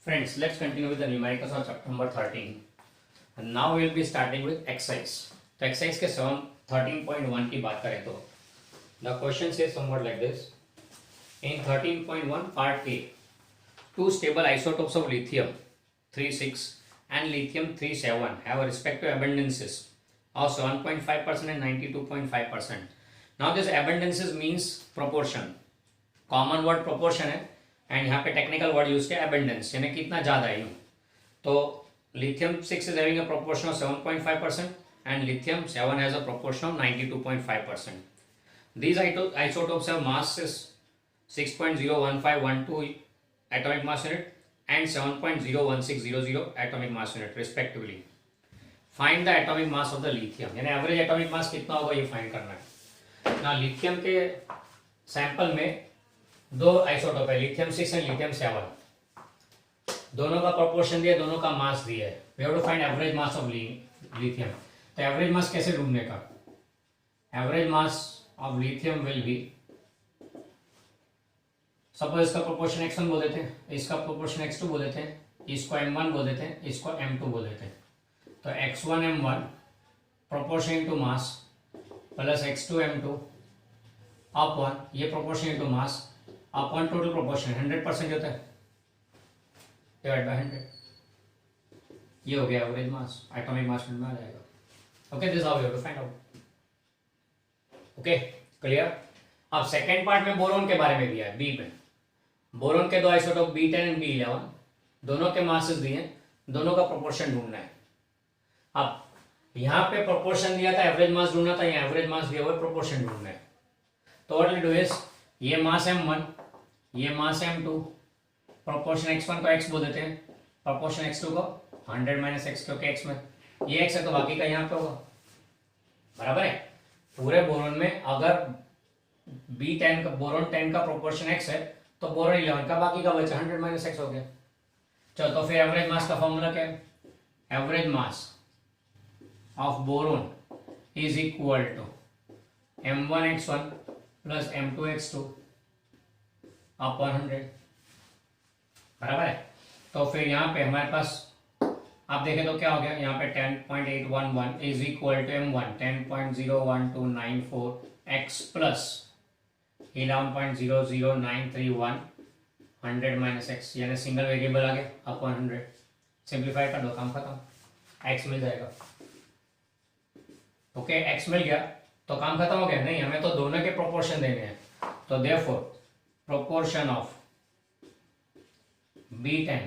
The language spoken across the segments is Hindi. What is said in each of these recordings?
Friends, let's continue with the numericals of chapter number 13. And now we will be starting with exercise. तो exercise के 13.1 की बात करें तो the question says somewhat like this. In 13.1 part A, two stable isotopes of lithium 3,6 and lithium 3,7 have respective abundances of 7.5% and 92.5%. Now this abundances means proportion. Common word proportion है एंड यहाँ पे टेक्निकल वर्ड यूज किया एबेंडेंस, यानी कितना ज्यादा है यूं. तो lithium 6 is having a proportion of 7.5% and lithium 7 has a proportion of 92.5%. These isotopes have masses 6.01512 atomic mass unit and 7.01600 atomic mass unit respectively. Find the atomic mass of the lithium, यानी एवरेज एटॉमिक मास कितना होगा ये फाइंड करना है ना. लिथियम के सैंपल में दो आइसोटोप है, लिथियम 6 एंड लिथियम 7. दोनों का प्रोपोर्शन दिया, दोनों का मास दिया है. We have to find average mass of lithium. तो एवरेज मास कैसे ढूंढने का? Average mass of lithium will be, suppose इसका प्रोपोर्शन x1 बोल देते हैं, इसका प्रोपोर्शन x2 बोल देते हैं, इसको m1 बोल देते हैं, इसको m2 बोल देते हैं. तो x1 m1 proportion into mass plus x2 m2 upon ये proportion into mass upon total proportion 100% होता है डिवाइड बाय 100. ये हो गया एवरेज मास, एटॉमिक मास में आ जाएगा. Okay, this how we have to find out. Okay, clear. अब सेकंड पार्ट में बोरोन के बारे में दिया है. बी में बोरोन के दो आइसोटोप B10 एंड B11, दोनों के मासेस दिए, दोनों का प्रोपोर्शन ढूंढना है. अब यहाँ पे प्रोपोर्शन दिया था, एवरेज मास ढूंढना था, यहाँ एवरेज मास दिया हुआ है, प्रोपोर्शन ढूंढना है. तो व्हाट विल डू इज, ये मास m1, ये मास m2, प्रोपोर्शन x1 को x बोल देते हैं, प्रोपोर्शन x2 को 100 माइनस x, क्योंकि x में ये x है तो बाकी का यहाँ पे होगा. बराबर है. पूरे बोरोन में अगर B10 का, बोरोन 10 का प्रोपोर्शन x है तो बोरोन 11 का बाकी का बचा 100 माइनस x हो गया. चलो, तो फिर एवरेज मास का फॉर्मूला क्या है? Average mass of boron is equal to m1x1 plus m2x2 upon 100. बराबर है. तो फिर यहाँ पे हमारे पास आप देखें तो क्या हो गया, यहाँ पे 10.811 is equal to m1 10.01294 x plus 11.00931 100 minus x, यानी सिंगल वेरिएबल आ गया अपॉन 100. सिंप्लीफाई कर दो, काम खत्म, x मिल जाएगा. ओके, x मिल गया तो काम खत्म हो गया. नहीं, हमें तो दोनों के प्रोपोर्शन देने हैं. तो therefore proportion of B10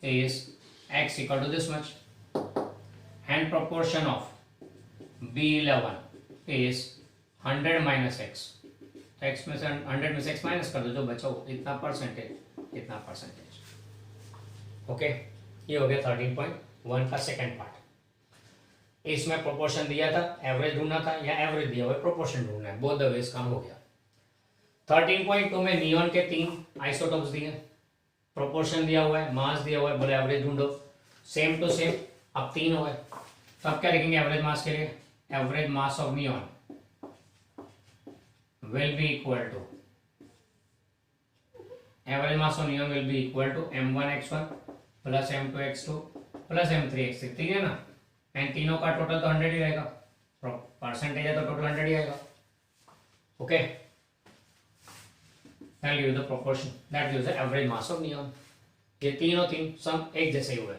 is x equal to this much and proportion of B11 is 100 minus x. तो x में से 100 में से x माइनस कर दो, जो बचा हो इतना परसेंटेज, इतना परसेंटेज. ओके, ये हो गया 13.1 का सेकंड पार्ट. इसमें प्रोपोर्शन दिया था, एवरेज ढूंढना था, या एवरेज दिया हुआ है, प्रोपोर्शन ढूंढना है. बोथ द वेज काम हो गया. 13.2 में नियॉन के 3 आइसोटोप्स दिए, प्रोपोर्शन दिया हुआ है, मास दिया हुआ है, बोले एवरेज ढूंढो. सेम टू सेम अब 3 हो गए. तो अब क्या लिखेंगे एवरेज मास के लिए? Average mass of neon will be equal to, average mass of neon will be equal to m1x1 plus m2x2 plus m3x3. ठीक है ना. एंड तीनों का टोटल तो 100 ही रहेगा, परसेंटेज है तो टोटल 100 ही आएगा. Okay, I'll give you the proportion that gives the average mass of neon. ये तीनों तीन सम एक जैसे ही हुए.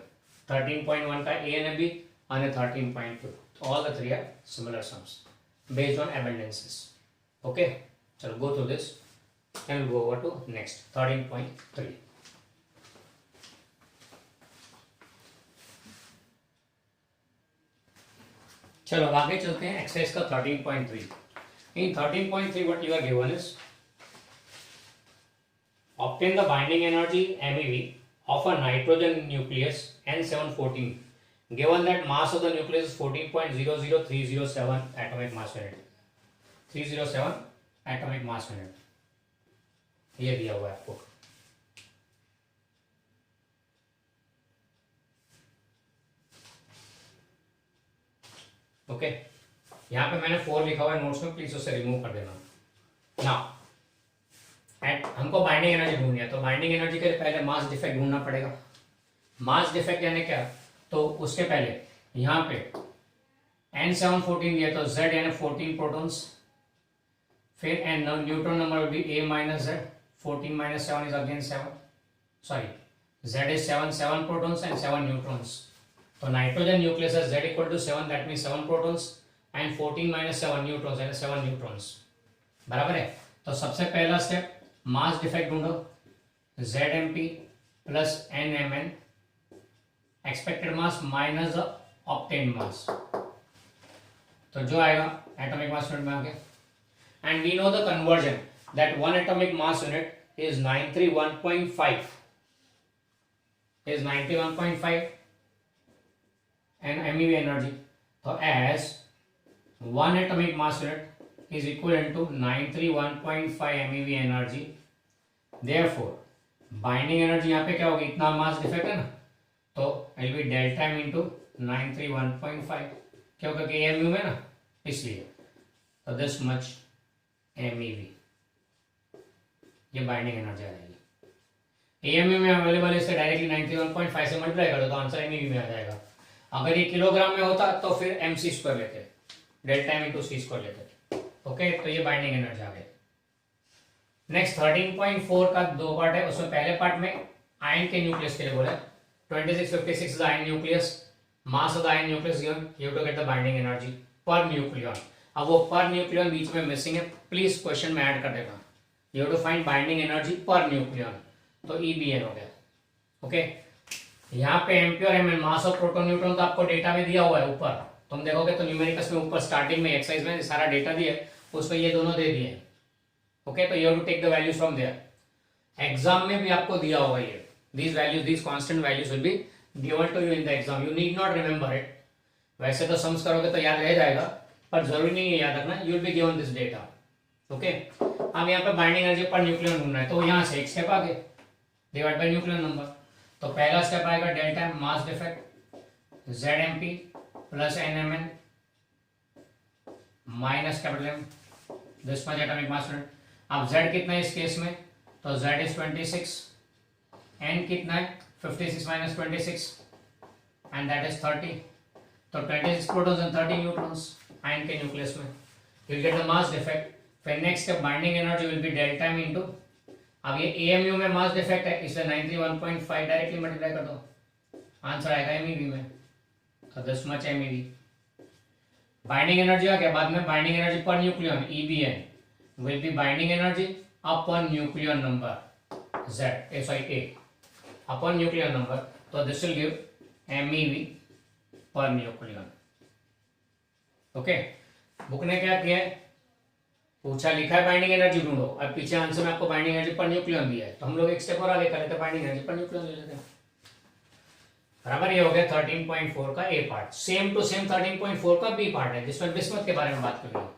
13.1 का A and B and 13.2. All the three are similar sums based on abundances. Okay, चलो go through this and we'll go over to next 13.3. चलो आगे चलते हैं एक्सरसाइज का 13.3. In 13.3 what you are given is obtain the binding energy MeV of a nitrogen nucleus N714 given that mass of the nucleus is 14.00307 atomic mass unit. 307 atomic mass unit ये दिया हुआ है आपको. ओके, यहाँ पे मैंने 4 लिखा हुआ है नोट्स में, प्लीज उसे रिमूव कर देना. नाउ एट हमको बाइंडिंग एनर्जी ढूंढनी है, तो बाइंडिंग एनर्जी के लिए पहले मास डिफेक्ट ढूंढना पड़ेगा। मास डिफेक्ट यानी क्या, तो उसके पहले यहाँ पे N7 14 दिया, तो Z यानी 14 प्रोटॉन्स, फिर N neutron number will be A minus Z, 14 minus 7 is again 7, sorry Z is 7 protons and 7 neutrons. तो नाइट्रोजन न्यूक्लियस है Z equal to 7, that means 7 protons and 14 minus 7 neutrons यानी 7 neutrons, बराबर है। तो सबसे पहला स्टेप मास डिफेक्ट ढूंढो, ZMP plus NMN expected mass minus the obtained mass, तो जो आएगा एटॉमिक मास यूनिट में आगे। And we know the conversion that one atomic mass unit is 931.5 and MeV energy. So as one atomic mass unit is equivalent to 931.5 MeV energy, therefore binding energy यहाँ पे क्या होगी, इतना मास डिफेक्ट है ना, तो it will be delta m into 931.5, क्यों, क्योंकि AMU में ना, इसलिए तो this much MeV, ये बाइंडिंग एनर्जी आ जाएगी। AMU में अवेलेबल है, इससे डायरेक्टली 91.5 से मल्टीप्लाई कर दो तो आंसर MeV में आ जाएगा। अगर ये किलोग्राम में होता तो फिर MC स्क्वायर लेते, डेल्टा m इंटू सी स्क्वायर लेते। ओके, तो ये बाइंडिंग एनर्जी आ गई। नेक्स्ट 13.4 का दो पार्ट है, उसमें पहले पार्ट में आयन के न्यूक्लियस के लिए बोला 2656 is ion nucleus, mass of the ion nucleus given, you have to get the binding energy per nucleon. अब वो पर न्यूक्लियन बीच में मिसिंग है, प्लीज क्वेश्चन में ऐड कर देना, you have to find binding energy per nucleon, तो EBN हो गया। ओके, यहाँ पे MP और MN mass of proton neutron तो आपको डेटा में दिया हुआ है ऊपर, तुम देखोगे तो न्यूमेरिकल्स में ऊपर स्टार्टिंग में एक्सरसाइज में सारा डेटा दिया है, उसमें ये दोनों दे दिए। ओके, तो you have to take the values from there. Exam में भी आपको दिया हुआ ये, these values, these constant values will be given to you in the exam, you need not remember it। वैसे तो सम्स करोगे तो याद रह जाएगा, पर जरूरी नहीं है याद रखना, you will be given this data। Okay, अब यहाँ पे बाइंडिंग एनर्जी पर न्यूक्लियन ढूंढना है, तो यहाँ से एक स्टेप आगे डिवाइड बाय न्यूक्लियन नंबर, तो पहला स्टेप आएगा delta mass defect ZMP plus NMN minus capital M, this much atomic mass unit. अब Z कितना है इस केस में, तो Z इज 26, N कितना है 56 माइनस 26 एंड दैट इज 30, तो 26 प्रोटॉन्स एंड 30 न्यूट्रॉन्स आयन के न्यूक्लियस में, you get the mass defect. फिर next step binding energy will be delta m into, अब ये AMU में मास डिफेक्ट है इसलिए 91.5 डायरेक्टली मल्टीप्लाई कर दो, आंसर आएगा MEV में, तो this much MEV। Binding energy आ गया, बाद में binding energy per nucleon EBN will be binding energy upon nucleon number Z, sorry A अपॉन न्यूक्लियन नंबर, तो this will give MEV per nucleon. Okay, book ने क्या किया है, पूछा लिखा है बाइंडिंग एनर्जी ढूंढो, अब पीछे आंसर में आपको बाइंडिंग एनर्जी पर न्यूक्लियन दिया है, तो हम लोग एक स्टेप और आगे कर लेते हैं, बाइंडिंग एनर्जी पर न्यूक्लियन ले लेते हैं, बराबर। ये हो गया 13.4 का A part. Same to same 13.4 का B पार्ट है, जिसमें बिस्मथ के बारे में बात कर रहे हैं।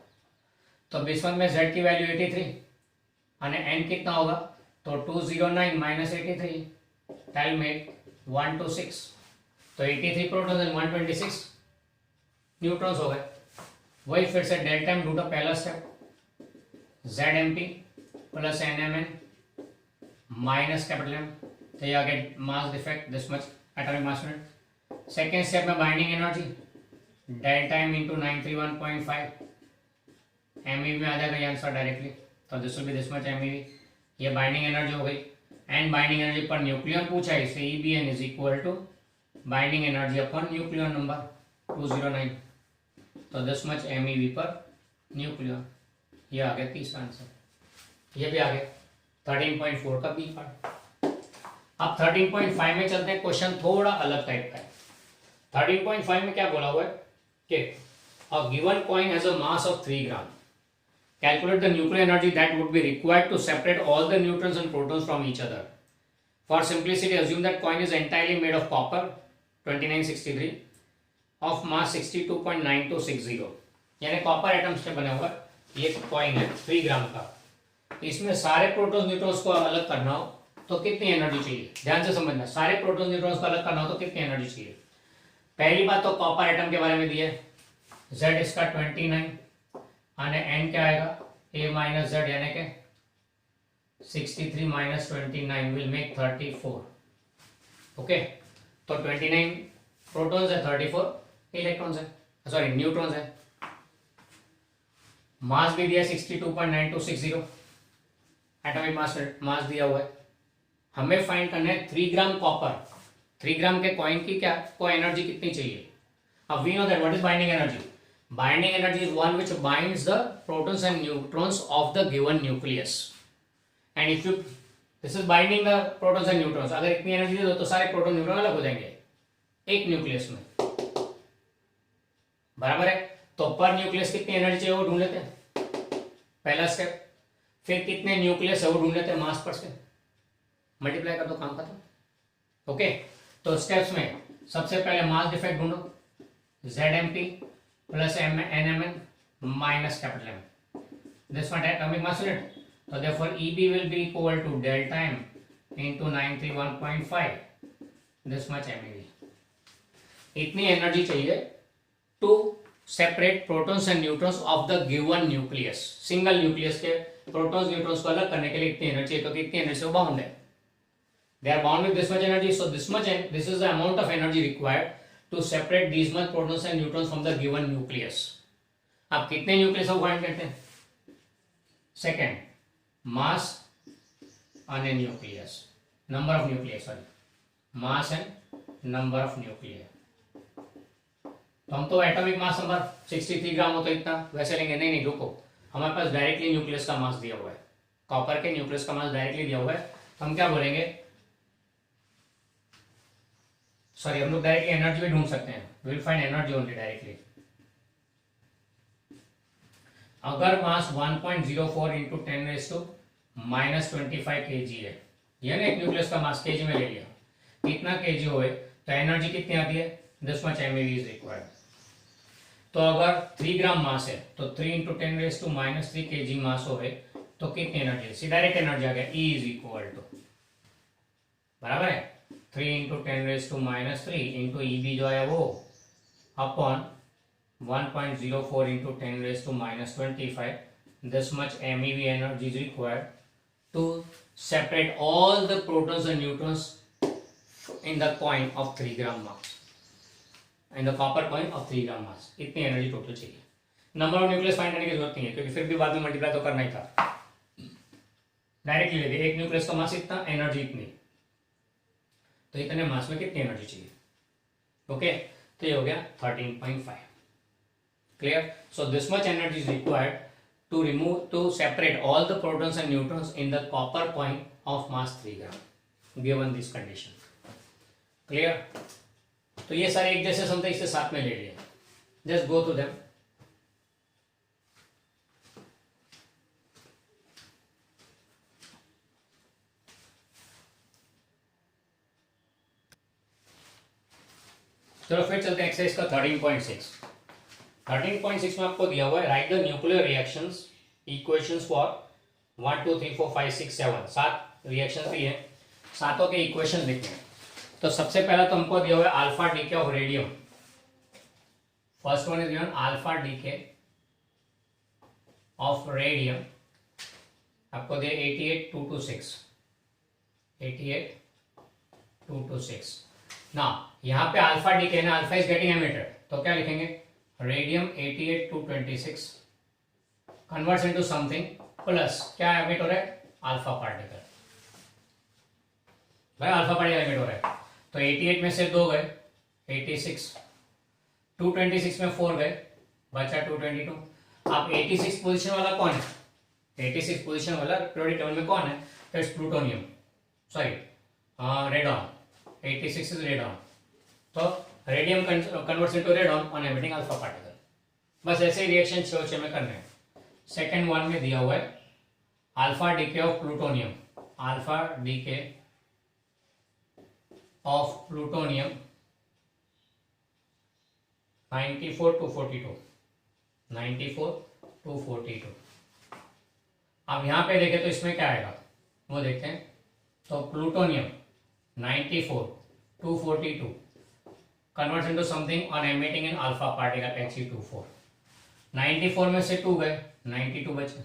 तो बिस्मथ में Z की वैल्यू 83 और N कितना होगा, तो 209 माइनस 83 टेल मेक 126, तो 83 प्रोटॉन्स एंड 126 न्यूट्रॉन्स हो गए। वही फिर से डेल्टा m ढूंढो, पहला step ZMP plus NMN minus capital M, तो ये आगे mass defect this much atomic mass unit. Second step में binding energy delta m into 931.5 MEV में आ जाएगा ये आंसर डायरेक्टली, तो this will be this much MEV, ये बाइंडिंग एनर्जी हो गई। And binding energy per nucleon पूछा है, इससे EBN is equal to binding energy upon nucleon number 209, तो this much MEV per nucleon. ये आ गया तीसरा आंसर, ये भी आ गया 13.4 का B पार्ट। अब 13.5 में चलते हैं, क्वेश्चन थोड़ा अलग टाइप का है। 13.5 में क्या बोला हुआ है कि a given coin has a mass of 3 gram, calculate the nuclear energy that would be required to separate all the neutrons and protons from each other. For simplicity, assume that coin is entirely made of copper 2963 of mass 62.9260, यानी कॉपर एटम्स से बना हुआ ये कॉइन है 3 ग्राम का, इसमें सारे प्रोटॉन्स न्यूट्रॉन्स को अलग करना हो तो कितनी एनर्जी चाहिए, ध्यान से समझना, सारे प्रोटॉन्स न्यूट्रॉन्स को अलग करना हो तो कितनी एनर्जी चाहिए। पहली बात तो कॉपर एटम के बारे में दिया है, Z इसका 29 और N क्या आएगा A माइनस Z यानी कि 63 minus 29 will make 34. ओके, तो 29 प्रोटॉन्स है, 34 इलेक्ट्रॉन्स है, सॉरी न्यूट्रॉन्स है। मास भी दिया 62.9260, एटॉमिक मास दिया हुआ है। हमें फाइंड करना है 3 ग्राम कॉपर, 3 ग्राम के कॉइन की क्या को एनर्जी कितनी चाहिए। अब we know that what is binding energy. Binding energy is one which binds the protons and neutrons of the given nucleus, and if you this is binding the protons and neutrons. अगर इतनी एनर्जी दे दो तो सारे प्रोटॉन न्यूट्रॉन अलग हो जाएंगे एक न्यूक्लियस में, बराबर है। तो पर न्यूक्लियस कितनी एनर्जी चाहिए वो ढूंढ लेते हैं, पहला स्टेप। फिर कितने न्यूक्लियस है वो ढूंढ लेते हैं, मास पर से मल्टीप्लाई कर दो, काम खत्म। ओके, तो स्टेप्स में सबसे पहले मास डिफेक्ट ढूंढो, ZMP plus NMN minus capital M, this one atomic mass unit. तो therefore EB will be equal to delta M into 931.5, this much MeV। इतनी एनर्जी चाहिए to separate protons and neutrons of the given nucleus. Single nucleus के प्रोटॉन्स न्यूट्रॉन्स को अलग करने के लिए इतनी एनर्जी है, तो कितनी एनर्जी से बाउंड है, they are bound with this much energy, so this is the amount of energy required to separate these much protons and neutrons from the given nucleus। अब कितने न्यूक्लियस को फाइंड करते हैं, second mass and nucleus, number of nuclei, sorry, mass and number of nuclei। तो हम तो एटॉमिक मास नंबर 63 ग्राम हो तो इतना वैसे लेंगे, नहीं रुको, हमारे पास डायरेक्टली न्यूक्लियस का मास दिया हुआ है, कॉपर के न्यूक्लियस का मास डायरेक्टली दिया हुआ है, तो हम क्या बोलेंगे, सॉरी हम लोग डायरेक्टली एनर्जी भी ढूंढ सकते हैं, will find energy only directly. अगर मास 1.04 इंटू 10⁻⁻25 kg है, यह ना एक न्यूक्लियस का मास केजी में ले लिया, कितना केजी होए तो एनर्जी कितनी आती है, this much MeV is required. तो अगर 3 ग्राम मास है तो 3 इंटू 10⁻³ kg मास होए तो कितनी एनर्जी, सी डायरेक्ट एनर्जी आ गया, E इज इक्वल टू, बराबर है 3 इंटू 10⁻³ इंटू EB जो है वो upon 1.04 into 10⁻⁻25, this much MeV energy is required to separate all the protons and neutrons in the coin of 3 gram mass, in the copper coin of 3 gram mass। इतनी एनर्जी टोटल चाहिए। नंबर ऑफ न्यूक्लियस फाइंड करने की जरूरत नहीं है, क्योंकि फिर भी बाद में मल्टीप्लाई तो करना ही था, डायरेक्टली ले लिया, एक न्यूक्लियस का मास इतना, एनर्जी इतनी, तो इतने मास में कितनी एनर्जी चाहिए। ओके, तो ये हो गया 13.5। Clear, so this much energy is required to separate all the protons and neutrons in the copper coin of mass 3 gram given this condition। clear, तो ये सारे एक जैसे समझते इससे साथ में ले लिए, just go to them। चलो फिर चलते हैं एक्सरसाइज का 13.6। 13.6 में आपको दिया हुआ है, right the nuclear reactions equations for 1 2 3 4 5 6 7, 7 reactions दिए, सातों के इक्वेशंस लिखने हैं। तो सबसे पहला तो हमको दिया हुआ है alpha decay of radium, first one is given alpha decay of radium, आपको दिया 88,226, 88,226। ना यहाँ पे अल्फा डीके ना, अल्फा इज गेटिंग एमिटेड, तो क्या लिखेंगे, radium 88,226 converts into something plus क्या एमिट हो रहा है, अल्फा पार्टिकल, भाई अल्फा पार्टिकल एमिट हो रहा है। तो 88 में से 2 गए 86, 226 में 4 गए, बचा 222। अब 86 पोजीशन वाला कौन है, 86 पोजीशन वाला पीरियोडिक टेबल में कौन है, तो it's plutonium, sorry radon, 86 is radon, तो radium converts into radon on emitting alpha particle. बस ऐसे ही रिएक्शन 6 में करने हैं। सेकेंड वन में दिया हुआ है alpha decay of plutonium, alpha decay of plutonium 94,242, 94,242। अब यहां पे देखें तो इसमें क्या आएगा वो देखते हैं। तो plutonium 94,242 converts into something on emitting in alpha particle He24। 94 में से 2 गए, 92 बचे,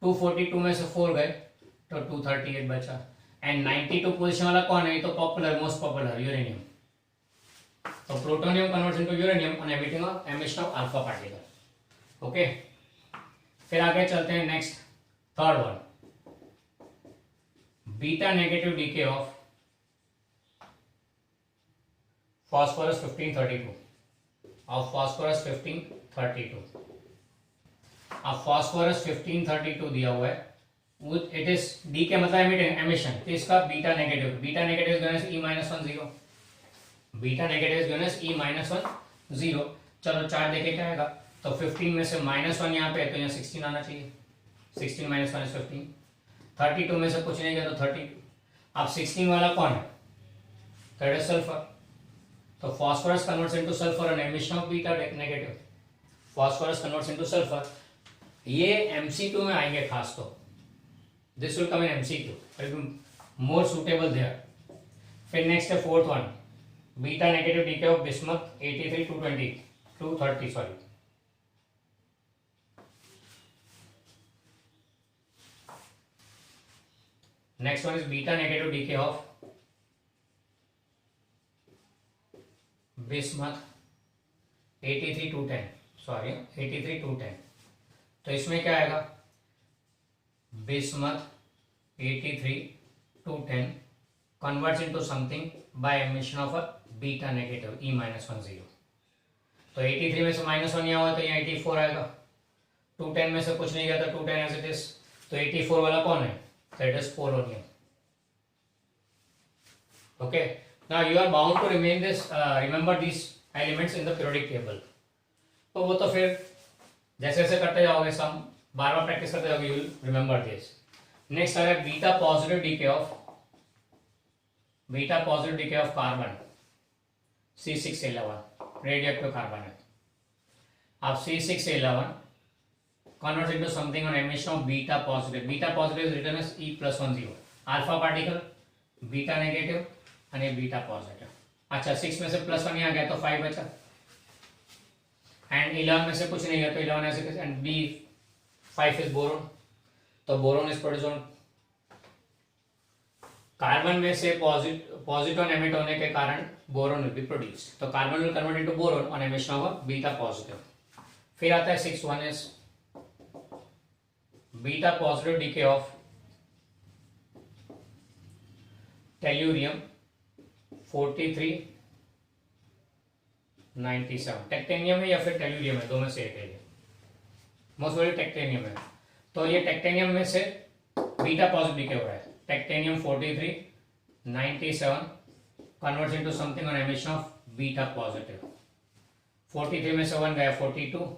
242 में से 4 गए, तो 238 बचा। एंड 92 पोजीशन वाला कौन है? तो पॉपुलर, मोस्ट पॉपुलर, यूरेनियम। तो plutonium converts into uranium on emission of alpha particle. Okay, फिर आगे चलते हैं next, third one, beta negative decay of phosphorus 1532 of phosphorus 1532। अब phosphorus 1532 दिया हुआ है, इट इज डी के मतलब एमिशन, तो इसका beta negative, beta negative is given as E-1 0, beta negative is given as E-1 0। चलो चार्ट देखे क्या आएगा, तो 15 में से -1 यहाँ पे है, तो यहाँ 16 आना चाहिए, 16 - 1 is 15, 32 में से कुछ नहीं गया तो 32। अब 16 वाला कौन है? That is sulphur. तो phosphorus converts into sulfur on emission of beta negative, phosphorus converts into sulfur। ये MCQ में आएंगे खास, तो this will come in MCQ, it will be more suitable there. फिर नेक्स्ट है fourth one, beta negative decay of bismuth 83 230 sorry. Next one is beta negative decay of bismuth 83 210। तो इसमें क्या आएगा, bismuth 83 210 converts into something by emission of a beta negative E-1 0। तो 83 में से -1 यहाँ हुआ तो यहाँ 84 आएगा, 210 में से कुछ नहीं गया तो 210 एज इट इज। तो 84 वाला कौन है? That is polonium. Okay, now you are bound to remain this remember these elements in the periodic table। तो वो तो फिर जैसे जैसे करते जाओगे, सम बार बार प्रैक्टिस करते जाओगे, you will remember this। Next आ है beta positive decay of carbon C6H11, radioactive carbon है। अब C6H11 converts into something on emission of beta positive, beta positive is written as E+1 0, alpha particle, beta negative और बीटा पॉजिटिव। अच्छा, 6 में से +1 यहाँ गया तो 5 बचा, एंड 11 में से कुछ नहीं गया तो 11 ऐसे, एंड B5 इज बोरोन। तो boron is produced on, carbon में से पॉजिट्रॉन एमिट होने के कारण बोरोन विल बी प्रोड्यूस्ड, तो carbon will convert into boron on emission of beta positive. फिर आता है 6 1 is beta positive decay of tellurium 4397। टेक्टेनियम है या फिर टेल्यूरियम है, दो में से एक है, मोस्ट प्रोबेबली टेक्टेनियम है। तो ये टेक्टेनियम में से बीटा पॉजिटिव डीके हो रहा है, टेक्टेनियम 4397 converts into something on emission of beta positive. 43 में से 1 गया 42,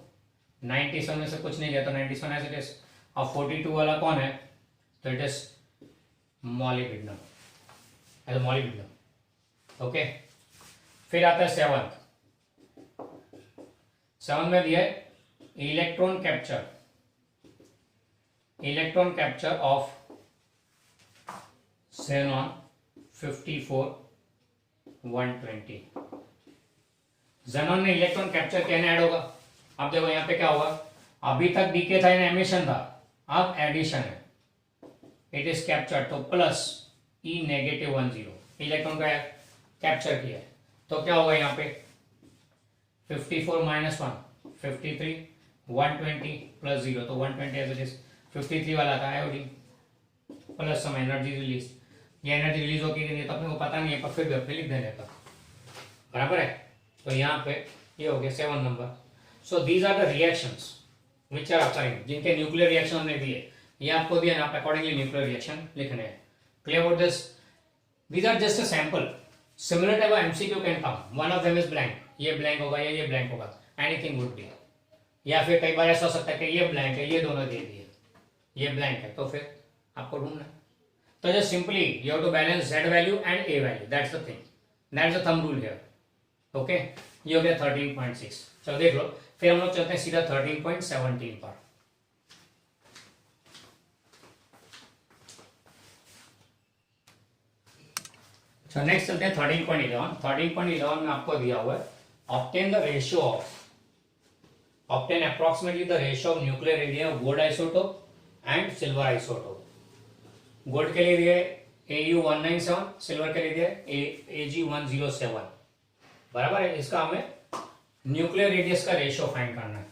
97 में से कुछ नहीं गया तो 97 एज इट इज। अब 42 वाला कौन है? तो इट इज मॉलिब्डेनम, ओके। फिर आता है 7 में दिया है electron capture of xenon 54 120। xenon में इलेक्ट्रॉन कैप्चर कहने ऐड होगा। अब देखो यहाँ पे क्या होगा, अभी तक डीके था, एमिशन था, अब एडिशन है, इट इज कैप्चर, तो प्लस E-10 इलेक्ट्रॉन का कैप्चर किया है, तो क्या होगा यहाँ पे 54 - 1 53 120 + 0, तो 120 एज इट इज। 53 वाला था iodine, plus some energy release, ये एनर्जी रिलीज होगी कि नहीं तो अपने को पता नहीं है, पर फिर भी अपने लिख देने का, बराबर है। तो यहाँ पे ये हो गया 7 number. So these are the reactions which are occurring, जिनके न्यूक्लियर रिएक्शन हमने दिए, ये आपको दिया ना, आप अकॉर्डिंगली न्यूक्लियर रिएक्शन लिखने हैं। Clear about this? These are just a sample. Similar type of MCQ can come. One of them is blank. ये blank होगा या ये blank होगा. Anything would be. या फिर कई बार ऐसा हो सकता है कि ये blank है, ये दोनों दे दिए, ये blank है, तो फिर आपको ढूंढना है। तो just simply you have to balance Z value and A value. That's the thing. That's the thumb rule here. Okay? ये हो गया 13.6। चलो देख लो, फिर हम लोग चलते हैं सीधा 13.17 पर। So next चलते हैं 13.11। 13.11 में आपको दिया हुआ है obtain approximately the ratio of nuclear radium of gold isotope and silver isotope। Gold के लिए दिया है AU197, सिल्वर के लिए दिया है AG107, बराबर है। इसका हमें न्यूक्लियर रेडियस का रेशियो फाइंड करना है।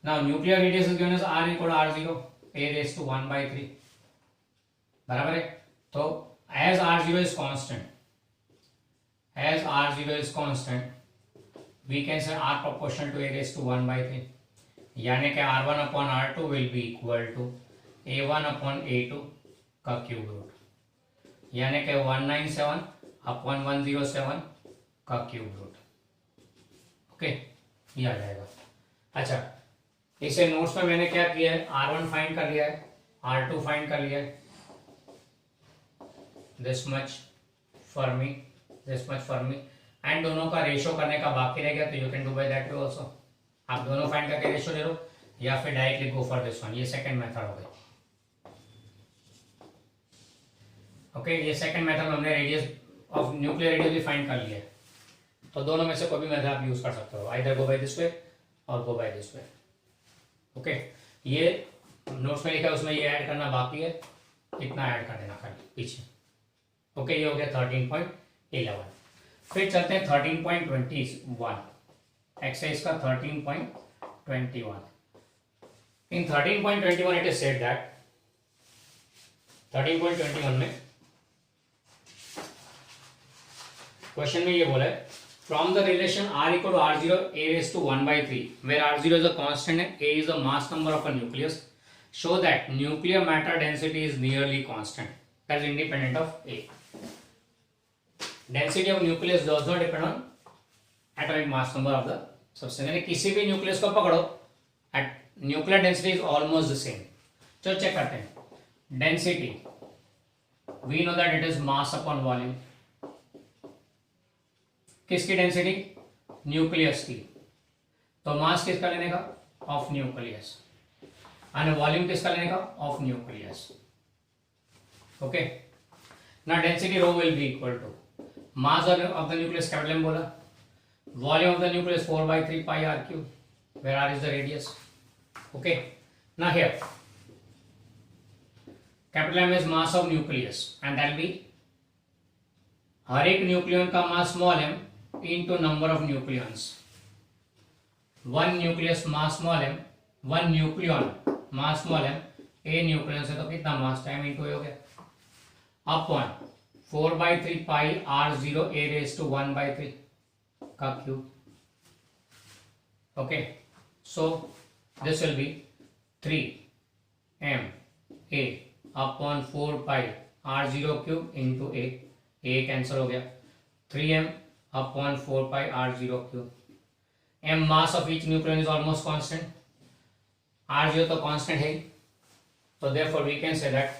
Now nuclear radius is given as R equal R0 a⁻1/3, बराबर है। तो as R0 is constant, as R0 is constant, we can say R proportional to a⁻1/3, यानी कि R1 upon R2 will be equal to A1 upon A2 का क्यूब रूट, यानी कि 197 upon 107 का क्यूब रूट। ओके, ये आ जाएगा। अच्छा, इसे नोट्स में मैंने क्या किया है, R1 फाइंड कर लिया है, R2 फाइंड कर लिया है, this much for me, this much for me, and दोनों का रेशियो करने का बाकी रह गया, तो you can do by that way also. आप दोनों फाइंड करके रेशियो ले लो या फिर directly go for this one, ये सेकंड मेथड हो गई। ओके, ये सेकंड मेथड में हमने रेडियस ऑफ न्यूक्लियर रेडियस भी फाइंड कर लिया है, तो दोनों में से कोई भी मेथड आप यूज कर सकते हो, either go by this way और go by this way. Okay, ये नोट्स में लिखा है, उसमें ये ऐड करना बाकी है, इतना ऐड कर देना खाली पीछे। ओके, ये हो गया 13.11। फिर चलते हैं 13.21, एक्सरसाइज का 13.21। In 13.21 it is said that 13.21 में क्वेश्चन में ये बोला है, from the relation R equal to R0 a⁻1/3 where R0 is a constant and a is the mass number of a nucleus, show that nuclear matter density is nearly constant, that is independent of A. Density of nucleus does not depend on atomic mass number of the substance, यानी किसी भी न्यूक्लियस को पकड़ो, nuclear density is almost the same. चलो चेक करते हैं। Density, we know that it is mass upon volume. किसकी डेंसिटी? न्यूक्लियस की। तो मास किसका लेने का? Of nucleus. एंड वॉल्यूम किसका लेने का? Of nucleus. ओके, ना density rho will be equal to mass of the nucleus, capital M बोला, volume of the nucleus 4/3 pi r⁵, where r is the radius. Okay, now here capital M is mass of nucleus and that will be हर एक न्यूक्लियन का mass small m into number of nucleons. One nucleus mass small m, one nucleon mass small m, a nucleon से तो कितना मास टाइम into हो गया अपॉन 4/3 pi r0 a⁻1/3 का cube. Okay, so this will be 3m a upon 4 pi r0 cube into a cancel हो गया, 3m upon 4 pi r0 cube. m mass of each nucleon is almost constant, r0 तो कांस्टेंट है, तो therefore we can say that,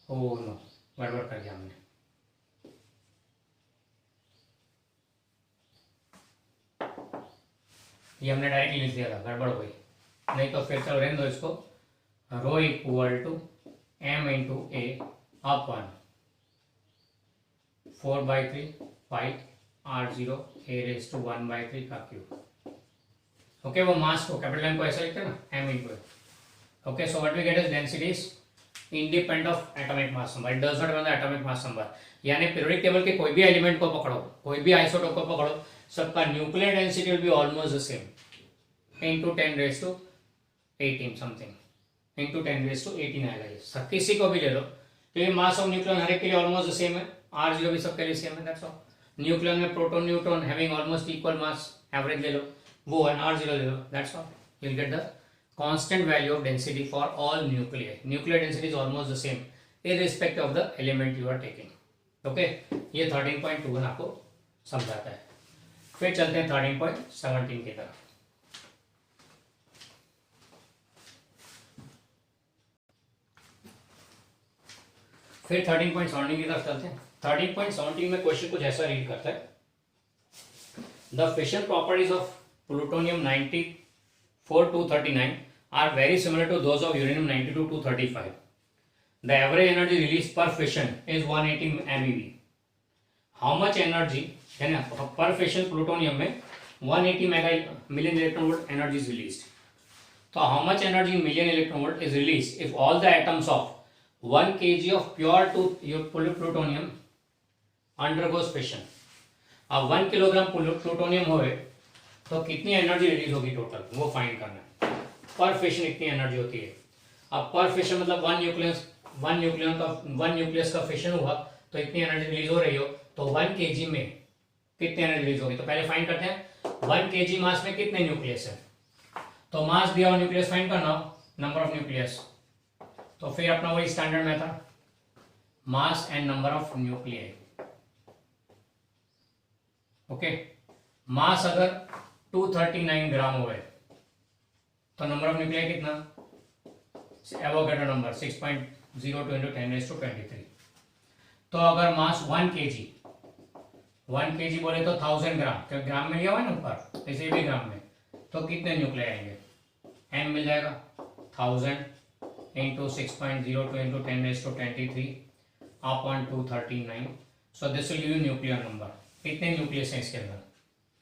oh no, गड़बड़ कर दिया हमने, ये हमने डायरेक्टली लिख दिया था, गड़बड़ हो गई। नहीं तो फिर चलो रहने दो इसको, rho equal to m into a upon 4/3 pi r0 a⁻1/3 का क्यूब। ओके, वो मास को कैपिटल M को ऐसा लिखते हैं ना, m into a। Okay, so what we get is density is independent of atomic mass number, it does not depend on atomic mass number. यानी पीरियोडिक टेबल के कोई भी एलिमेंट को पकड़ो, कोई भी आइसोटोप को पकड़ो, सबका nuclear density will be almost the same, into 10⁻18 something, into 10⁻18 आएगा ये। सब किसी को भी ले लो, क्योंकि मास ऑफ न्यूक्लियन हर एक के लिए ऑलमोस्ट द सेम है, r0 भी सबके लिए सेम है, दैट्स ऑल। न्यूक्लियन में proton neutron having almost equal mass, average ले लो वो है, r0 ले लो, that's all. You will get the constant value of density for all nuclei. Nuclear density is almost the same irrespective of the element you are taking. Okay, ये 13.21 आपको समझाता है। फिर चलते हैं 13.17 की तरफ। फिर 13.17 की तरफ चलते हैं। 13.17 में क्वेश्चन कुछ ऐसा रीड करता है, the fission properties of plutonium 94-239 are very similar to those of uranium 92-235. The average energy released per fission is 180 MeV. How much energy है ना per fission plutonium में 180 million electron volt energy is released. So how much energy in million electron volt is released if all the atoms of 1 kg of pure plutonium undergoes fission. अब 1 किलोग्राम प्लूटोनियम होए तो कितनी एनर्जी रिलीज होगी टोटल, वो फाइंड करना है. पर फिशन इतनी एनर्जी होती है. अब पर फिशन मतलब वन न्यूक्लियस का फिशन हुआ तो इतनी एनर्जी रिलीज हो रही हो, तो 1 केजी में कितनी एनर्जी रिलीज होगी. तो पहले फाइंड करते हैं 1 केजी मास में कितने न्यूक्लियस है. तो मास दिया और न्यूक्लियस फाइंड करना हो, नंबर ऑफ न्यूक्लियस. तो फिर अपना वही standard method, mass and number of nuclei. Okay, mass अगर 239 ग्राम हो तो नंबर ऑफ न्यूक्लियाई कितना, एवोगैड्रो नंबर 6.02 into 10⁻23. तो अगर मास 1 केजी बोले तो 1000 ग्राम, क्योंकि ग्राम में लिया हुआ है ना ऊपर, इसे भी ग्राम में, तो कितने न्यूक्लियाई आएंगे, n मिल जाएगा 1000 into 6.02 into 10⁻23 upon 239. So this will give you nuclear number. कितने न्यूक्लियस हैं इसके अंदर,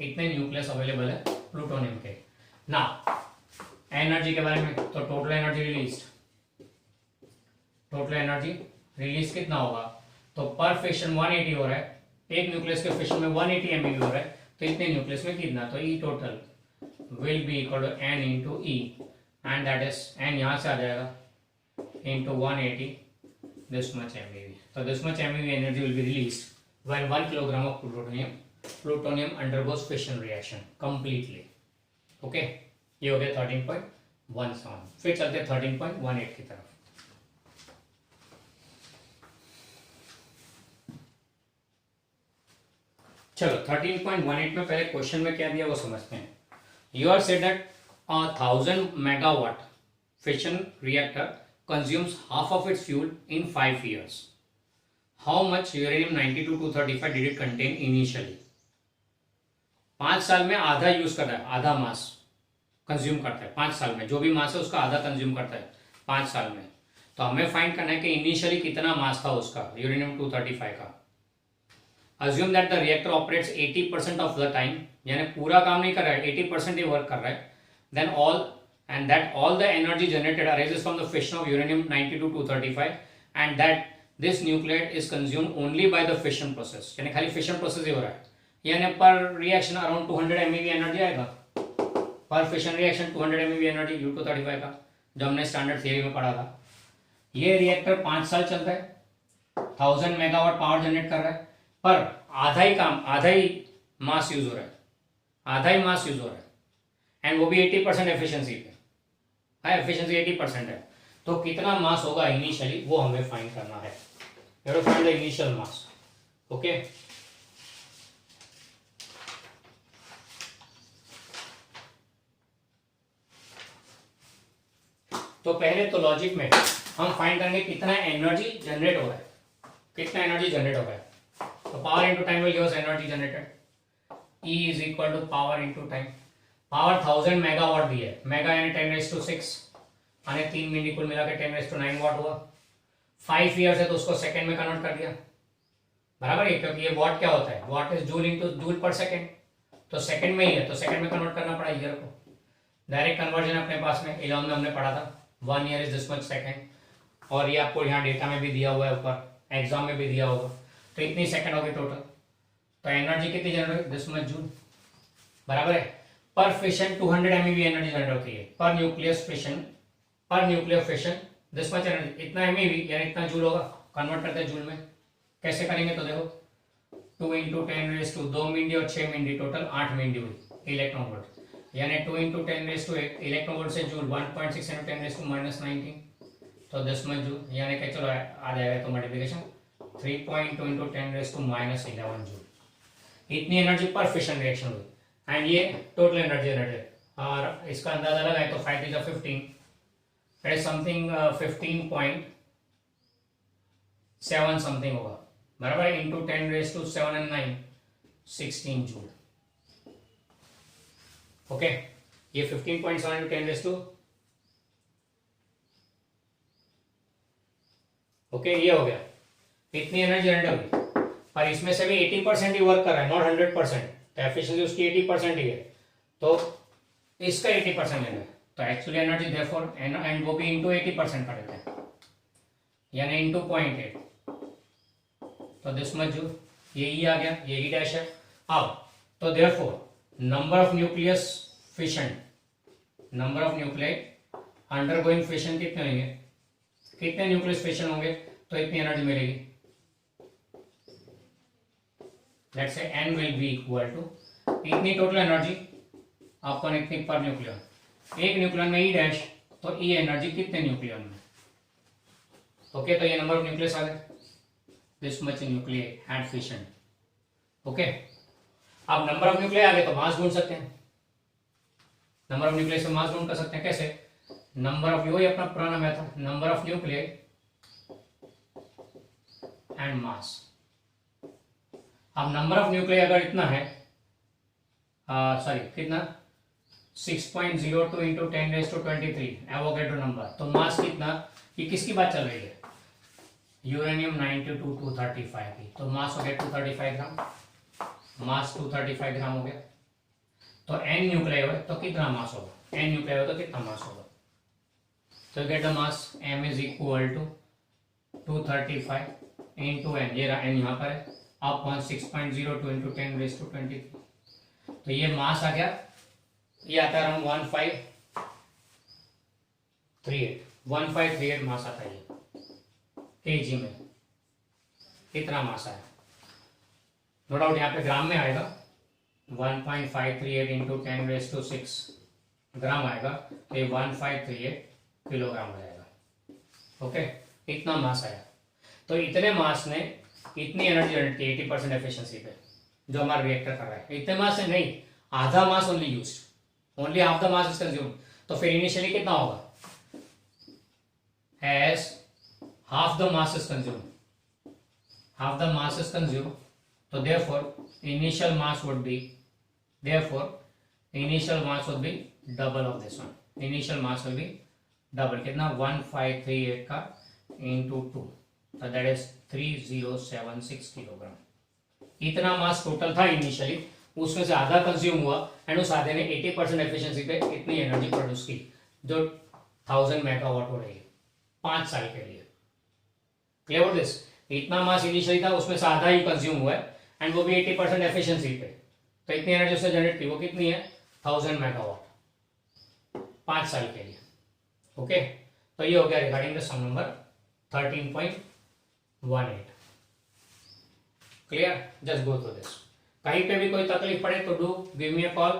कितने न्यूक्लियस अवेलेबल है प्लूटोनियम के. ना एनर्जी के बारे में, तो टोटल एनर्जी रिलीज कितना होगा, तो पर फिशन 180 हो रहा है, एक न्यूक्लियस के फिशन में 180 MeV हो रहा है, तो इतने न्यूक्लियस में कितना, तो E total will be equal to n into E, and that is n यहां से आ जाएगा into 180 this much MeV. So this much MeV energy will be released when 1 kilogram of plutonium undergoes fission reaction completely. Okay, ये हो गया 13.17. फिर चलते 13.18 की तरफ. चलो 13.18 में पहले क्वेश्चन में क्या दिया वो समझते हैं. You are said that a 1000 megawatt fission reactor consumes half of its fuel in 5 years. How much uranium-92-235 did it contain initially? 5 साल में आधा यूज कर रहा है, आधा मास कंज्यूम करता है 5 साल में, जो भी मास है उसका आधा कंज्यूम करता है 5 साल में. तो हमें फाइंड करना है कि इनिशियली कितना मास था उसका यूरेनियम-235 का. Assume that the reactor operates 80% of the time, यानी पूरा काम नहीं कर रहा है, 80% ही वर्क कर रहा है. Then and that all the energy generated arises from the fission of uranium-92-235 and that this nuclide is consumed only by the fission process. यानी खाली fission process ही हो रहा है, यानी पर reaction around 200 MeV energy आएगा, पर fission reaction 200 MeV energy U-235 का, जो हमने स्टैंडर्ड थियरी में पढ़ा था. ये रिएक्टर 5 साल चलता है, 1000 मेगावाट पावर जनरेट कर रहा है, पर आधा ही मास यूज हो रहा है, एंड वो भी 80% एफिशिएंसी पे है, एफिशिएंसी 80% है. तो कितना मास होगा इनिशियली, वो हमें फाइंड करना है. You have to find the initial mass. Okay, तो पहले तो लॉजिक में हम फाइंड करेंगे कितना एनर्जी जनरेट हो रहा है. तो power into time will give us energy generated. E is equal to power into time. Power 1000 megawatt दी है, मेगा यानी 10⁻6, यानी 3 मिनट कुल मिला के 10⁻9 वाट हुआ. 5 ईयर्स है तो उसको सेकंड में कन्वर्ट कर दिया, बराबर है, क्योंकि ये वाट क्या होता है, what is joule into joule पर सेकंड, तो सेकंड में ही है तो सेकंड में कन्वर्ट करना पड़ा ईयर को. डायरेक्ट कन्वर्जन अपने पास में 11 में हमने पढ़ा था, 1 year is this much second, और ये आपको यहाँ डेटा में भी दिया हुआ है, ऊपर एग्जाम में भी दिया होगा. तो इतनी सेकंड होगी टोटल. तो एनर्जी कितनी जनरेट होगी, दिस मच जूल, बराबर है. पर फिशन 200 MeV एनर्जी जनरेट होती है, पर nuclear fission this much energy, इतना MeV यानी इतना जूल होगा. कन्वर्ट करते हैं जूल में, कैसे करेंगे, तो देखो 2 इंटू 10⁻2 मिनटी और 6 मिनटी, टोटल 8 मिनटी हुई इलेक्ट्रॉन वोल्ट, यानी 2 इंटू 10⁻8 इलेक्ट्रॉन वोल्ट से जूल 1.6 इंटू 10⁻−19, तो दिस मच जूल, यानी कि चलो आ जाएगा तो मल्टीप्लिकेशन 3.2 इंटू 10⁻11 जूल. इतनी एनर्जी पर फिशन रिएक्शन हुई, एंड ये टोटल एनर्जी जनरेटेड. और इसका अंदाजा लगाए तो 5 to 15 इट समथिंग 15.7 समथिंग होगा, बराबर है, इंटू 10⁻7 and 9 16 जूल. ओके, ये 15.7 into 10⁻, ओके, ये हो गया. इतनी एनर्जी जनरेट होगी, पर इसमें से भी 80% ही वर्क कर रहा है, नॉट 100%. एफिशिएंसी उसकी 80% ही है, तो इसका 80% लेना है. तो एक्चुअली एनर्जी देयरफॉर एंड वो भी इनटू 80% कर देते हैं, यानी इंटू 0.8, तो दिस मच जो यही आ गया, यही डैश है। अब तो therefore number of nucleus fission, number of nuclei undergoing fission कितने होंगे, कितने न्यूक्लियस फिशन होंगे तो इतनी एनर्जी मिलेगी। Let's say n will be equal to इतनी टोटल एनर्जी आपको इतनी पर न्यूक्लियन, एक न्यूक्लियन में ई डैश, तो ई एनर्जी कितने न्यूक्लियन में। ओके, तो ये नंबर ऑफ न्यूक्लियस आ गए, this much nuclei had fission. Okay, अब नंबर ऑफ न्यूक्लियाई आ गए तो मास ढूंढ सकते हैं, नंबर ऑफ न्यूक्लियस से मास ढूंढ कर सकते हैं। कैसे, नंबर ऑफ, वही अपना पुराना method, number of nuclei and mass. अब नंबर ऑफ न्यूक्लियाई अगर इतना है, सॉरी कितना 6.02 इंटू 10⁻23 एवोगैड्रो नंबर, तो मास कितना, ये किसकी बात चल रही है, यूरेनियम 92-235 की, तो मास हो गया 235 ग्राम, मास 235 ग्राम हो गया। तो n न्यूक्लियाई हो तो कितना मास होगा, n न्यूक्लियाई हो तो कितना मास होगा, तो get the mass m is equal to 235 into n, ये रहा n यहाँ पर है, अपॉन 6.02 इंटू 10⁻23, तो ये मास आ गया, ये आता है अराउंड 1538 मास आता है ये केजी में, कितना मास आया, नो डाउट यहाँ पे ग्राम में आएगा, 1.538 इंटू 10⁻6 ग्राम आएगा, तो ये 1538 किलोग्राम हो जाएगा। ओके, इतना मास आया, तो इतने मास ने इतनी एनर्जी जनरेट की 80% एफिशिएंसी पे, जो हमारा रिएक्टर कर रहा है, इतने मास से नहीं, आधा mass only used, only half the mass is consumed, तो फिर इनिशियली कितना होगा, as half the mass is consumed, half the mass is consumed, so therefore initial mass would be double of this one, initial mass will be double, कितना 1538 का into 2, so that is 3076 kilogram, इतना मास टोटल था इनिशियली, उसमें से आधा कंज्यूम हुआ एंड उस आधे ने 80% एफिशिएंसी पे इतनी एनर्जी प्रोड्यूस की, जो 1000 मेगावाट हो रही है 5 साल के लिए। क्लियर दिस, इतना मास इनिशियली था, उसमें से आधा ही कंज्यूम हुआ है एंड वो भी 80% एफिशिएंसी पे, तो इतनी एनर्जी उसने जनरेट की, वो कितनी है 1000 मेगावाट 5 साल के लिए। ओके, तो ये हो गया regarding the sum number 13.18। Clear, just go through this, कहीं पे भी कोई तकलीफ पड़े तो do give me a call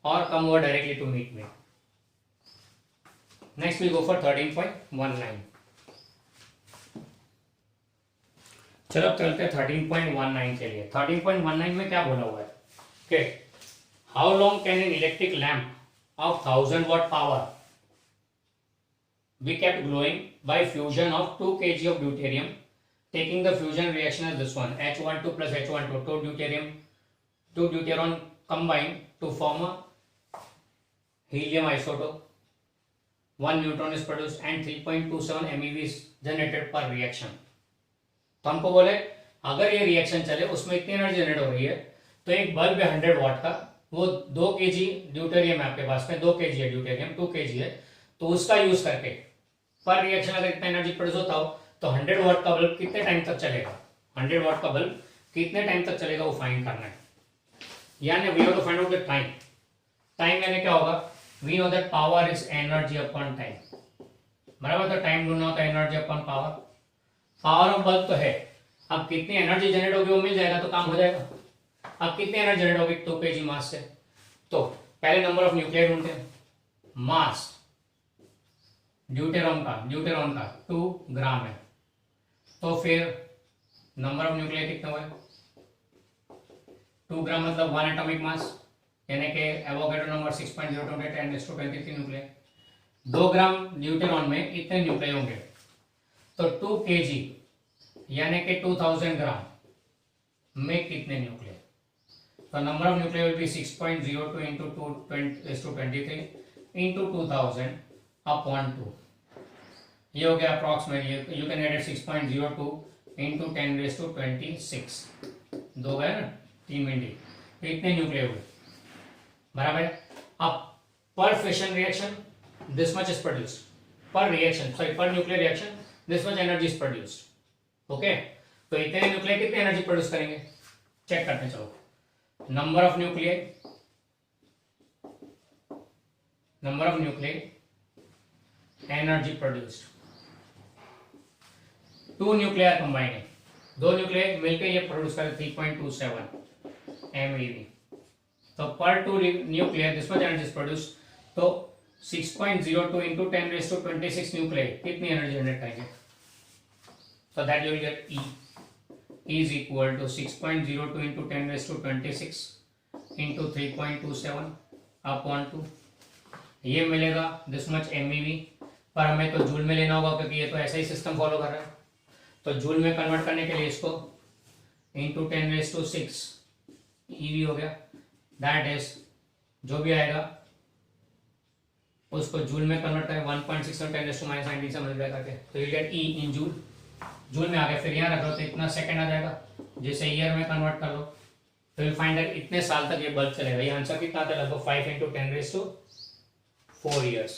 और come over directly to meet me. Next we go for 13.19। चलो अब चलते हैं 13.19 के लिए। 13.19 में क्या बोला हुआ है कि how long can an electric lamp of 1000 watt power be kept glowing bye fusion of 2 kg of deuterium, taking the fusion reaction as this one, H12 plus H12, two deuterium combine to form a helium isotope, 1 neutron is produced and 3.27 MeV is generated per reaction। तो हमको बोले अगर ये रिएक्शन चले, उसमें इतनी एनर्जी जनरेट हो रही है, तो एक बल्ब है 100 वाट का, वो 2 kg ड्यूटेरियम है आपके पास में, 2 kg है ड्यूटेरियम, 2 kg है, तो उसका यूज करके पर रिएक्शन अगर इतना एनर्जी प्रोड्यूस होता हो तो 100 वाट का बल्ब कितने टाइम तक चलेगा, 100 वाट का बल्ब कितने टाइम तक चलेगा वो फाइंड करना है। यानी we have to find out the time. Time यानी क्या होगा, we know that power is energy upon time, बराबर, तो टाइम ढूंढना होता है energy upon power. Power of bulb तो है, अब कितनी एनर्जी जनरेट होगी वो मिल जाएगा तो काम हो जाएगा। अब कितनी एनर्जी जनरेट होगी 2 kg मास से, तो पहले नंबर ऑफ न्यूक्लियर ढूंढते हैं, मास ड्यूटेरॉन का 2 ग्राम है, तो फिर नंबर ऑफ न्यूक्लियर कितना हुआ, 2 ग्राम मतलब 1 एटॉमिक मास, यानी कि एवोगैड्रो नंबर 6.02 10⁻23 न्यूक्लियर, 2 ग्राम ड्यूटेरॉन में इतने न्यूक्लियर होंगे, तो 2 kg यानी कि 2000 ग्राम में कितने न्यूक्लियर, तो number of nuclear will be 6.02 into 10⁻23 into 2000 upon 2, ये हो गया approximately, you can add 6.02 into 10⁻26, 2 गए ना 3 मिनट, तो इतने न्यूक्लियर हुए, बराबर है। अब पर fission reaction this much is produced, पर रिएक्शन सॉरी पर nuclear reaction this much energy is produced. Okay, तो इतने न्यूक्लियाई कितने एनर्जी प्रोड्यूस करेंगे, चेक करते हैं। चलो, number of nuclei energy produced, 2 nuclear combining, 2 nuclear मिलकर ये प्रोड्यूस करे 3.27 MeV। तो पर 2 nuclear this much energy is produced, तो 6.02 into 10⁻26 न्यूक्लियर कितनी एनर्जी जनरेट करेंगे, so that you will get E is equal to 6.02 into 10⁻26 into 3.27 upon 2, ये मिलेगा दिस मच MeV। पर हमें तो जूल में लेना होगा क्योंकि ये तो ऐसा ही सिस्टम फॉलो कर रहा है, तो जूल में कन्वर्ट करने के लिए इसको इंटू 10⁻6 EV हो गया, दैट इज जो भी आएगा उसको जूल में कन्वर्ट करें 1.6 10⁻⁻19 से मल्टीप्लाई करके, तो you get E in joule. Joule में आ गया, फिर यहाँ रख लो तो इतना सेकंड आ जाएगा, जैसे ईयर में कन्वर्ट कर लो तो यू फाइंड दैट इतने साल तक ये बल्ब चलेगा। ये आंसर कितना आता है, लगभग 5 into 10⁻4 years।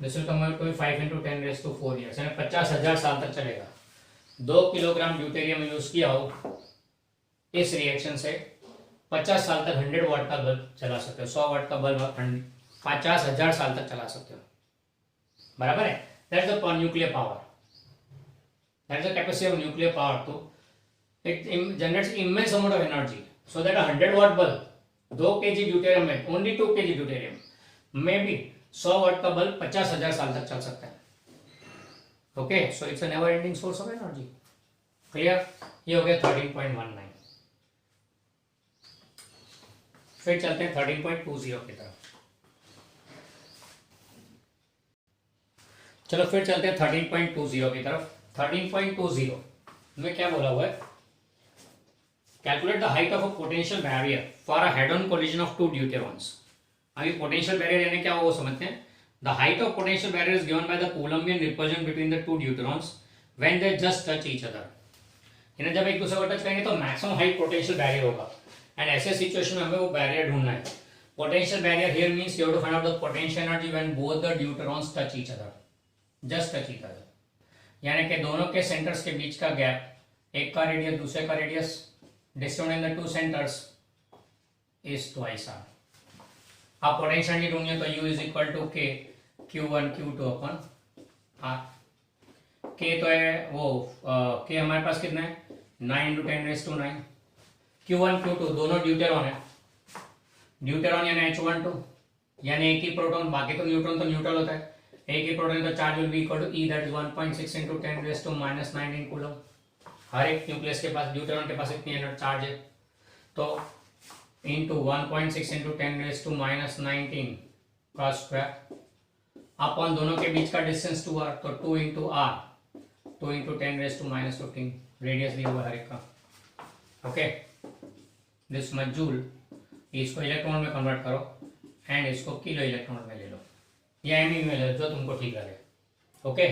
This will come out to 5 into 10⁻4 years, यानी 50,000 साल तक चलेगा। 2 किलोग्राम ड्यूटेरियम यूज किया हो इस रिएक्शन से 50 साल तक 100 वाट का बल्ब चला सकते हो, 100 वाट का बल्ब 50,000 साल तक चला सकते हो, बराबर है। That is the nuclear power, that is the capacity of nuclear power. तो it generates immense amount of energy, so that 100 watt bulb 2 kg deuterium में, ओनली 2 kg ड्यूटेरियम में भी 100 वाट का बल्ब 50,000 साल तक चल सकता है। Okay, so it's a never ending source of energy. Clear, ये हो गया 13.19। फिर चलते हैं 13.20 की तरफ। चलो फिर चलते हैं 13.20 की तरफ। 13.20 में क्या बोला हुआ है, calculate the height of a potential barrier for a head on collision of 2 deuterons. अभी पोटेंशियल बैरियर यानी क्या वो समझते हैं। The height of potential barrier is given by the Coulombian repulsion between the 2 deuterons when they just touch each other. यानी जब एक दूसरे को टच करेंगे तो मैक्सिमम हाइट पोटेंशियल बैरियर होगा, एंड ऐसे सिचुएशन में हमें वो बैरियर ढूंढना है। Potential barrier here means you have to find out the potential energy when both the deuterons touch each other, just touch each other, यानी कि दोनों के सेंटर्स के बीच का गैप, एक का रेडियस दूसरे का radius, distance in the 2 centres is twice R. आप पोटेंशियल एनर्जी ढूंढिए तो U is equal to K Q1 Q2 upon R। K तो है वो K हमारे पास कितना है 9 into 10⁻9। Q1 Q2 दोनों ड्यूटेरॉन है, ड्यूटेरॉन यानी H12 यानी एक ही प्रोटॉन, बाकी तो न्यूट्रॉन तो न्यूट्रल होता है, एक ही प्रोटॉन तो charge will be equal to E that is 1.6 into 10⁻⁹ coulomb. हर एक न्यूक्लियस के पास, ड्यूटेरॉन के पास इतनी एनर्जी चार्ज है, तो into 1.6 into 10⁻⁻19 का स्क्वायर अपॉन दोनों के बीच का डिस्टेंस 2R, तो 2 into R 2 into 10⁻⁻15 रेडियस दिया हुआ हर एक का। ओके, दिस मच जूल, इसको इलेक्ट्रॉन में कन्वर्ट करो एंड इसको किलो इलेक्ट्रॉन में ले लो या MeV में ले लो, जो तुमको ठीक लगे। ओके,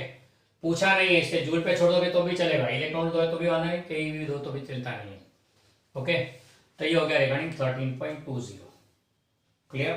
पूछा नहीं है इससे, जूल पे छोड़ दोगे तो भी चलेगा, इलेक्ट्रॉन दो तो भी आना है, KeV दो तो भी चलता नहीं है। ओके, तो ये हो गया रिगार्डिंग 13.20। क्लियर।